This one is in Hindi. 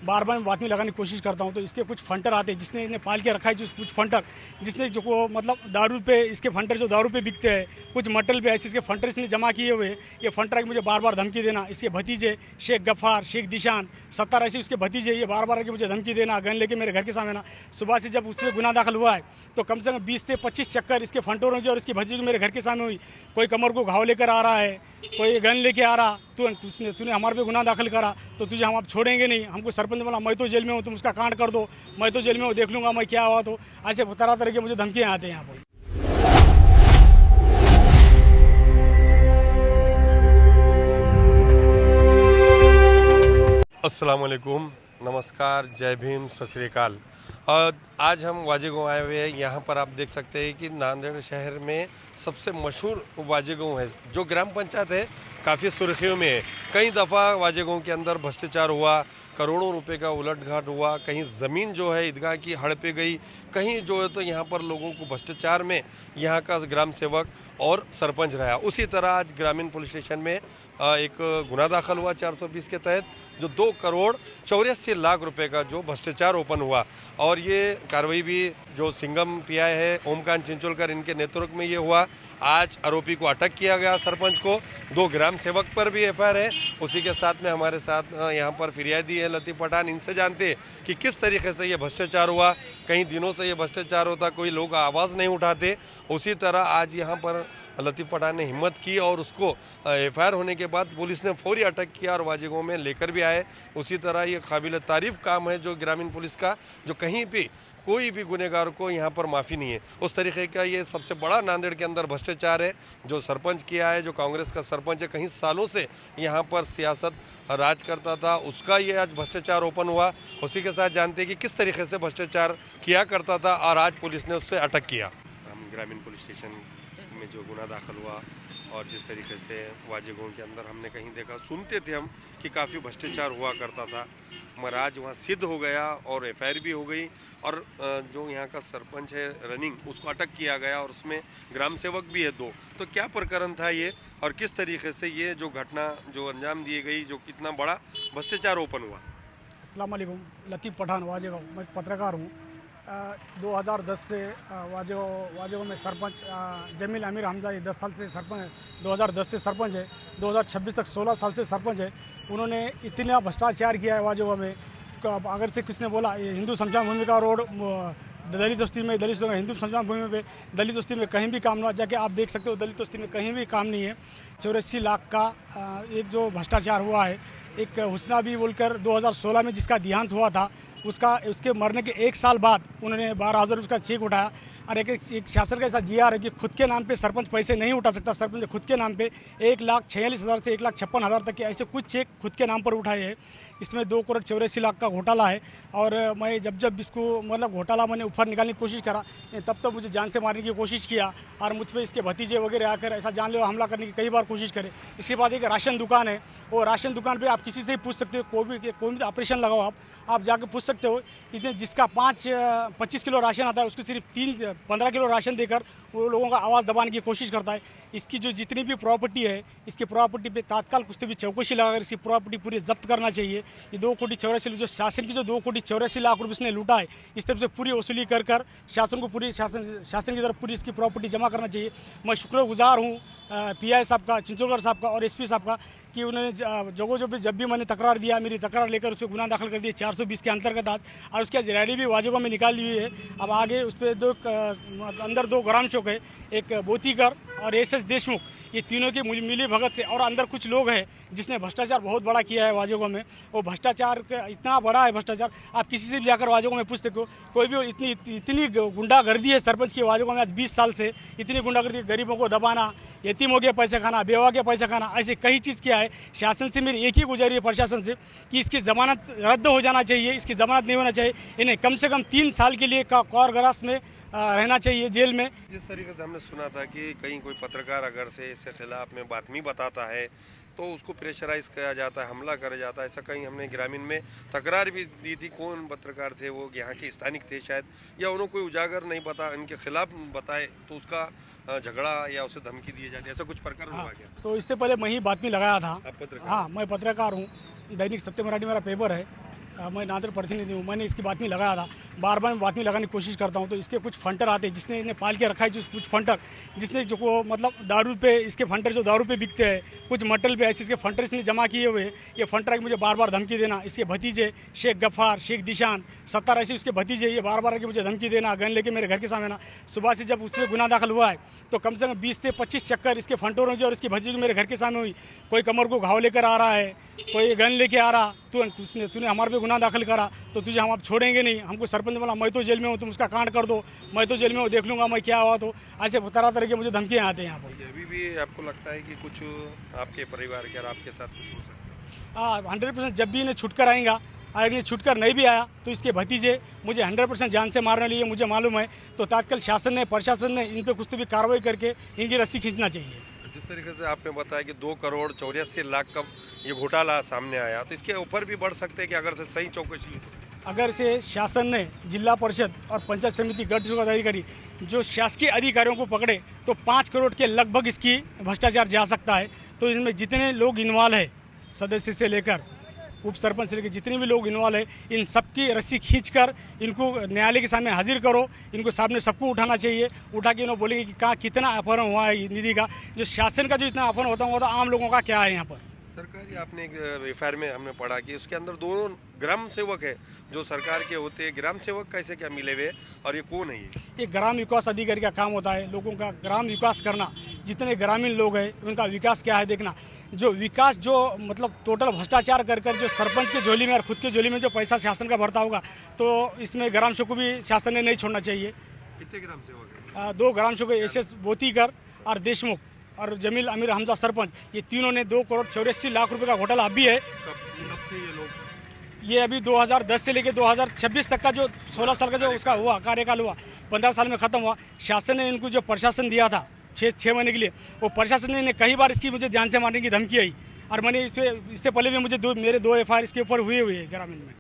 बार बार मैं बातमी लगाने की कोशिश करता हूँ तो इसके कुछ फंटर आते हैं जिसने इन्हें पाल के रखा है, जो कुछ फंटर जिसने जो को मतलब दारू पे इसके फंटर जो दारू पे बिकते हैं, कुछ मटल पे ऐसे इसके फंटर इसने जमा किए हुए। ये फंटर आके मुझे बार बार धमकी देना, इसके भतीजे शेख गफ्फार, शेख दिशान, 70 ऐसे उसके भतीजे ये बार बार आके मुझे धमकी देना, गन लेके मेरे घर के सामने ना। सुबह से जब उसमें गुनाह दाखिल हुआ है तो कम से कम 20 से 25 चक्कर इसके फंटोरों की और इसकी भतीजे की मेरे घर के सामने हुई। कोई कमर को घाव लेकर आ रहा है, कोई गन लेके आ रहा, तूने हमारे पे गुनाह दाखिल करा तो तुझे हम अब छोड़ेंगे नहीं। हमको सरपंच बोला मैं तो जेल में हूँ, तुम उसका कांड कर दो, मैं तो जेल में हूँ, देख लूँगा मैं क्या हुआ। तो ऐसे तरह तरह के मुझे धमकियाँ आते हैं यहाँ पर। अस्सलाम वालेकुम, नमस्कार, जय भीम, सत श्री अकाल। आज हम वाजेगांव आए हुए हैं। यहाँ पर आप देख सकते हैं कि नांदेड़ शहर में सबसे मशहूर वाजेगांव है, जो ग्राम पंचायत है, काफ़ी सुर्खियों में है। कई दफ़ा वाजेगांव के अंदर भ्रष्टाचार हुआ, करोड़ों रुपए का उलट-घाट हुआ, कहीं ज़मीन जो है ईदगाह की हड़पे गई, कहीं जो है तो यहाँ पर लोगों को भ्रष्टाचार में यहाँ का ग्राम सेवक और सरपंच रहा। उसी तरह आज ग्रामीण पुलिस स्टेशन में एक गुना दाखिल हुआ 420 के तहत, जो 2 करोड़ 84 लाख रुपए का जो भ्रष्टाचार ओपन हुआ। और ये कार्रवाई भी जो सिंघम पीआई है ओमकांत चिंचोलकर, इनके नेतृत्व में ये हुआ। आज आरोपी को अटक किया गया, सरपंच को, 2 ग्राम सेवक पर भी एफआईआर है। उसी के साथ में हमारे साथ यहाँ पर फिरियादी है लतीफ़ पठान। इनसे जानते हैं कि किस तरीके से ये भ्रष्टाचार हुआ। कई दिनों से ये भ्रष्टाचार होता, कोई लोग आवाज़ नहीं उठाते। उसी तरह आज यहाँ पर लतीफ़ पठान ने हिम्मत की और उसको एफआईआर होने के बाद पुलिस ने फौरी अटक किया और वाजेगांव में लेकर भी आए। उसी तरह ये काबिल तारीफ़ काम है जो ग्रामीण पुलिस का, जो कहीं भी कोई भी गुनहगार को यहाँ पर माफ़ी नहीं है। उस तरीके का ये सबसे बड़ा नांदेड़ के अंदर भ्रष्टाचार है जो सरपंच किया है, जो कांग्रेस का सरपंच है, कहीं सालों से यहाँ पर सियासत राज करता था, उसका ये आज भ्रष्टाचार ओपन हुआ। उसी के साथ जानते हैं कि किस तरीके से भ्रष्टाचार किया करता था और आज पुलिस ने उससे अटक किया। हम ग्रामीण पुलिस स्टेशन में जो गुना दाखिल हुआ और जिस तरीके से वाजेगांव के अंदर हमने कहीं देखा, सुनते थे हम कि काफ़ी भ्रष्टाचार हुआ करता था, मगर आज वहाँ सिद्ध हो गया और एफआईआर भी हो गई। और जो यहाँ का सरपंच है रनिंग, उसको अटक किया गया और उसमें ग्राम सेवक भी है 2। तो क्या प्रकरण था ये और किस तरीके से ये जो घटना जो अंजाम दी गई, जो कितना बड़ा भ्रष्टाचार ओपन हुआ? अस्सलाम वालेकुम, लतीफ़ पठान, वाजेगांव। मैं पत्रकार हूँ। 2010 से वाजेगांव में सरपंच जमील अमीर हमजा 10 साल से सरपंच, 2010 से सरपंच है, 2026 तक 16 साल से सरपंच है। उन्होंने इतना भ्रष्टाचार किया है वाजेगांव में। अगर से किसने बोला ये हिंदू शमशान भूमि का रोड दलित बस्ती में, दलित हिंदू शमशान भूमि पे दलित बस्ती में कहीं भी काम ना, जाके आप देख सकते हो दलित बस्ती में कहीं भी काम नहीं है। 84 लाख का एक जो भ्रष्टाचार हुआ है। एक हुस्ना भी बोलकर 2016 में जिसका देहांत हुआ था, उसके मरने के 1 साल बाद उन्होंने 12,000 रुपये का चेक उठाया। और एक शासन का ऐसा जीआर है कि खुद के नाम पे सरपंच पैसे नहीं उठा सकता। सरपंच खुद के नाम पे 1,46,000 से 1,56,000 तक के ऐसे कुछ चेक खुद के नाम पर उठाए हैं। इसमें 2 करोड़ 84 लाख का घोटाला है। और मैं जब इसको मतलब घोटाला मैंने ऊपर निकालने की कोशिश करा, तब मुझे जान से मारने की कोशिश किया और मुझ पर इसके भतीजे वगैरह आकर ऐसा जानलेवा हमला करने की कई बार कोशिश करे। इसके बाद एक राशन दुकान है, वो राशन दुकान पे आप किसी से ही पूछ सकते हो, कोई भी ऑपरेशन लगाओ आप जाके पूछ सकते हो। इसमें जिसका 25 किलो राशन आता है उसको सिर्फ 15 किलो राशन देकर वो लोगों का आवाज़ दबाने की कोशिश करता है। इसकी जो जितनी भी प्रॉपर्टी है, इसकी प्रॉपर्टी पे तात्काल कुछ भी चौकसी लगाकर इसकी प्रॉपर्टी पूरी जब्त करना चाहिए। ये 2 कोटी 84 जो शासन की जो 2 कोटी 84 लाख रुपये इसने लूटा है, इस तरफ से पूरी वसूली कर शासन को पूरी शासन की तरफ पूरी इसकी प्रॉपर्टी जमा करना चाहिए। मैं शुक्रगुजार हूँ पीआई साहब का, चिंचोलकर साहब का और एसपी साहब का कि उन्होंने जब भी मैंने तकरार दिया, मेरी तकरार लेकर उस पर गुनाह दाखिल कर दिया 420 के अंतर्गत आज। और उसकी आज रैली भी वाजेगांव में निकाली हुई है। अब आगे उस पर अंदर 2 ग्राम सेवक है, एक बोतीकर और एसएस देशमुख, ये तीनों की मिली भगत से, और अंदर कुछ लोग हैं जिसने भ्रष्टाचार बहुत बड़ा किया है वाजेगांव में। वो भ्रष्टाचार इतना बड़ा है भ्रष्टाचार, आप किसी से भी जाकर वाजेगांव में पूछते हो, कोई भी इतनी गुंडागर्दी है सरपंच की वाजेगांव में आज 20 साल से। इतनी गुंडागर्दी, गरीबों को दबाना, यतीमों के पैसे खाना, बेवा के पैसे खाना, ऐसे कई चीज़ किया है। शासन से मेरी एक ही गुजारिश है, प्रशासन से, कि इसकी ज़मानत रद्द हो जाना चाहिए, इसकी ज़मानत नहीं होना चाहिए। इन्हें कम से कम 3 साल के लिए कारागार में रहना चाहिए, जेल में। जिस तरीके से हमने सुना था कि कहीं कोई पत्रकार अगर से इसके खिलाफ में बातमी बताता है तो उसको प्रेशराइज किया जाता है, हमला करा जाता है। ऐसा कहीं हमने ग्रामीण में तकरार भी दी थी। कौन पत्रकार थे वो, यहाँ के स्थानिक थे शायद, या उन्होंने कोई उजागर नहीं पता इनके खिलाफ बताए तो उसका झगड़ा या उसे धमकी दी जाती है, ऐसा कुछ प्रकरण हुआ क्या? तो इससे पहले मैं ही बातमी लगाया था। आप पत्रकार? हाँ, मैं पत्रकार हूँ, दैनिक सत्य मराठी मेरा पेपर है। मैं नांदेड़ प्रतिनिधि हूँ। मैंने इसकी बात में लगाया था, बार बार मैं बात में लगाने की कोशिश करता हूँ। तो इसके कुछ फंटर आते हैं जिसने इन्हें पाल के रखा है, जो कुछ फंटर जिसने जो को मतलब दारू पे इसके फंटर जो दारू पे बिकते हैं, कुछ मटल पे ऐसे इसके फंटर इसने जमा किए हुए हैं। ये फंटर आके मुझे बार बार धमकी देना, इसके भतीजे शेख गफ्फार, शेख दिशान, 70 ऐसे उसके भतीजे, ये बार बार आके मुझे धमकी देना, गन लेके मेरे घर के सामने ना। सुबह से जब उसमें गुनाह दाखिल हुआ है तो कम से कम 20 से 25 चक्कर इसके फंटोरों की और इसकी भतीजे की मेरे घर के सामने हुई। कोई कमर को घाव लेकर आ रहा है, कोई गन लेके आ रहा, तूने हमारे पे गुनाह दाखिल करा तो तुझे हम अब छोड़ेंगे नहीं। हमको सरपंच बोला मैं तो जेल में हूँ, तुम उसका कांड कर दो, मैं तो जेल में हूँ, देख लूँगा मैं क्या हुआ। तो ऐसे तरह तरह के मुझे धमकियाँ आते हैं यहाँ पर। अभी भी आपको लगता है कि कुछ आपके परिवार के और आपके साथ कुछ हो सकता है? हाँ, 100% जब भी इन्हें छुटकर आएगा, अगर इन्हें छुटकर नहीं भी आया तो इसके भतीजे मुझे 100% जान से मारने लिए मुझे मालूम है। तो तत्काल शासन ने, प्रशासन ने इन पर कुछ तो भी कार्रवाई करके इनकी रस्सी खींचना चाहिए। जिस तरीके से आपने बताया कि 2 करोड़ 84 लाख का ये घोटाला सामने आया, तो इसके ऊपर भी बढ़ सकते हैं कि अगर से सही चौकसी हो? अगर से शासन ने जिला परिषद और पंचायत समिति गठ अधिकारी जो शासकीय अधिकारियों को पकड़े तो 5 करोड़ के लगभग इसकी भ्रष्टाचार जा सकता है। तो इसमें जितने लोग इन्वॉल्व है, सदस्य से लेकर उप सरपंच से लेकर जितने भी लोग इन्वॉल्व है, इन सबकी रस्सी खींचकर इनको न्यायालय के सामने हाजिर करो। इनको सामने सबको उठाना चाहिए, उठा के इन्होंने बोलेंगे कि कहाँ कितना अपहरण हुआ है निधि का। जो शासन का जो इतना अपहरण होता है वो तो आम लोगों का क्या है यहाँ पर। सरकारी आपने एक एफआईआर में हमने पढ़ा कि उसके अंदर 2 ग्राम सेवक है जो सरकार के होते हैं। ग्राम सेवक कैसे क्या मिले हुए और ये कौन है? ये ग्राम विकास अधिकारी का काम होता है, लोगों का ग्राम विकास करना। जितने ग्रामीण लोग हैं उनका विकास क्या है देखना। जो विकास जो मतलब टोटल भ्रष्टाचार कर कर जो सरपंच के झोली में और खुद के झोली में जो पैसा शासन का भरता होगा, तो इसमें ग्राम सेवक को भी शासन ने नहीं छोड़ना चाहिए। कितने ग्राम सेवक है? 2 ग्राम सेवक SS बोतीकर और देशमुख और जमील अमीर हमजा सरपंच, ये तीनों ने 2 करोड़ 84 लाख रुपए का घोटाला अभी है। कब थे ये लोग? ये अभी 2010 से लेकर 2026 तक का जो 16 साल का जो उसका हुआ कार्यकाल हुआ, 15 साल में ख़त्म हुआ। शासन ने इनको जो प्रशासन दिया था 6 महीने के लिए, वो प्रशासन ने कई बार इसकी मुझे जान से मारने की धमकी आई। और मैंने इससे पहले भी मुझे मेरे 2 FIR इसके ऊपर हुए है ग्रामीण में।